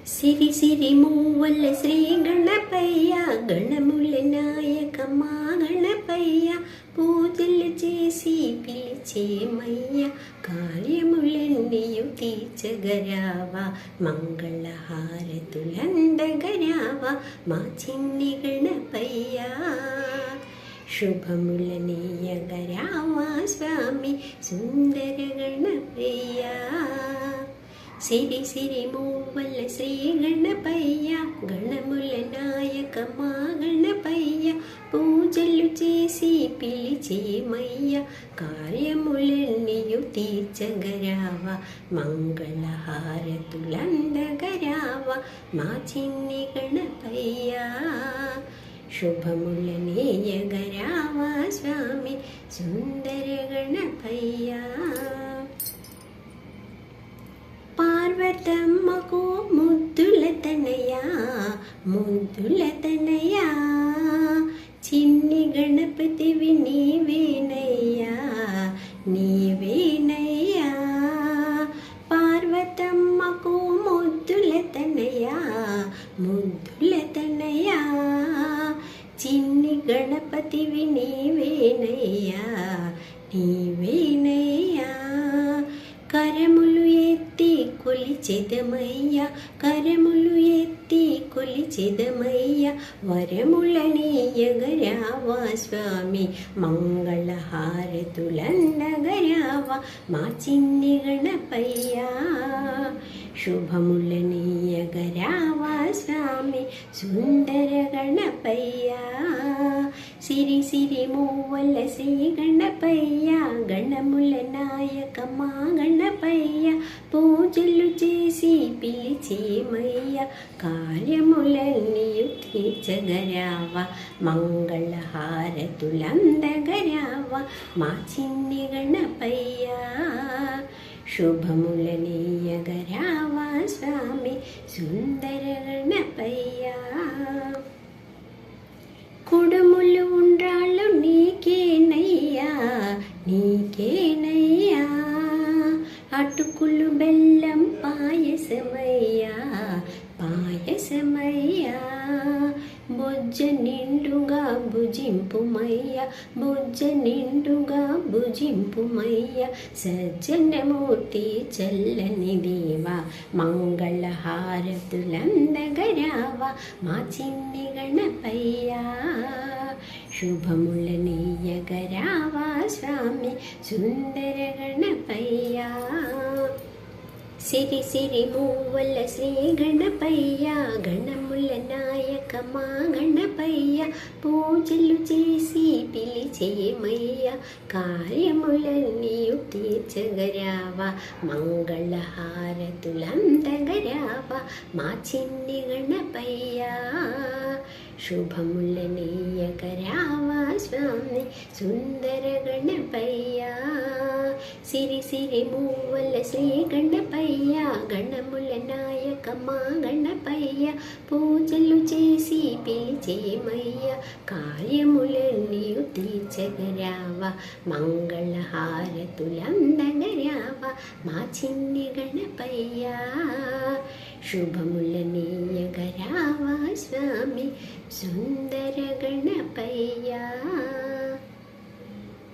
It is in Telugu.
సిరి సిరి మూవల శ్రీ గణపయ్య, గణముల నాయక మా గణపయ్య, పూజలు చేసి పిలిచేమయ్య, కార్యములన్నీయు తీర్చగరావా, మంగళహారతులందగరావా మా చిన్ని గణపయ్య. శుభములనీయగరావా స్వామి సుందర గణపయ్య. సిరి సిరి మూవల శ్రీ గణపయ్య, గణముల నాయక మా గణపయ్య, పూజలు చేసి పిలిచేమయ్య, కార్యములన్నీయు తీర్చగరావా, మంగళహారతులందగరావా మా చిన్ని గణపయ్య. శుభములనీయగరావా స్వామి సుందర గణపయ్య. పార్వతమ్మకు ముద్దుల తనయా, ముద్దుల తనయా, చిన్ని గణపతివి నీవేనయ్యా, నీవేనయ్యా. పార్వతమ్మకు ముద్దుల తనయా, ముద్దుల తనయా, చిన్ని గణపతివి నీవేనయ్యా, నీవేనయ్యా. కరములు ఎత్తి కొలిచెదమయ్య, కరములు ఎత్తి కొలిచెదమయ్య, వరములనీయగరావా స్వామి మంగళహారతులందగరావా మా చిన్ని గణపయ్య. శుభములనీయగరావా స్వామి సుందర గణపయ్య. సిరి సిరి మూవల శ్రీ గణపయ్య, గణముల నాయక మా గణపయ్య, పూజలు చేసి పిలిచేమయ్య, కార్యములన్నీయు తీర్చగరావా, మంగళహారతులందగరావా మా చిన్ని గణపయ్య. శుభములనీయగరావా స్వామి సుందర గణపయ్య. కుడుములు ఉండ్రాళ్ళు నీకేనయ్యా, నీకేనయ్యా, అటుకులు బెల్లం పాయసమయ్యా, పాయసమయ్యా, బొజ్జ నిండుగా భుజింపుమయ్య, బొజ్జ నిండుగా భుజింపుమయ్య, సజ్జనమూర్తి చల్లని దేవా మంగళహారతులందగరావా మా చిన్ని గణపయ్య. శుభములనీయగరావా స్వామి సుందర గణపయ్య. సిరి సిరి మూవల శ్రీ గణపయ్య, గణముల నాయక మా గణపయ్య, పూజలు చేసి పిలిచేమయ్య, కార్యములన్నీయు తీర్చగరావా, మంగళహారతులందగరావా మా చిన్ని గణపయ్య. శుభములనీయగరావా స్వామి సుందర గణపయ్య. సిరి సిరి మూవల శ్రీ గణపయ్య, గణముల నాయక మా గణపయ్య, పూజలు చేసి పిలిచేమయ్య, కార్యములన్నీయు తీర్చగరావా, మంగళహారతులందగరావా మా చిన్ని గణపయ్య. శుభములనీయగరావా స్వామి సుందర గణపయ్య.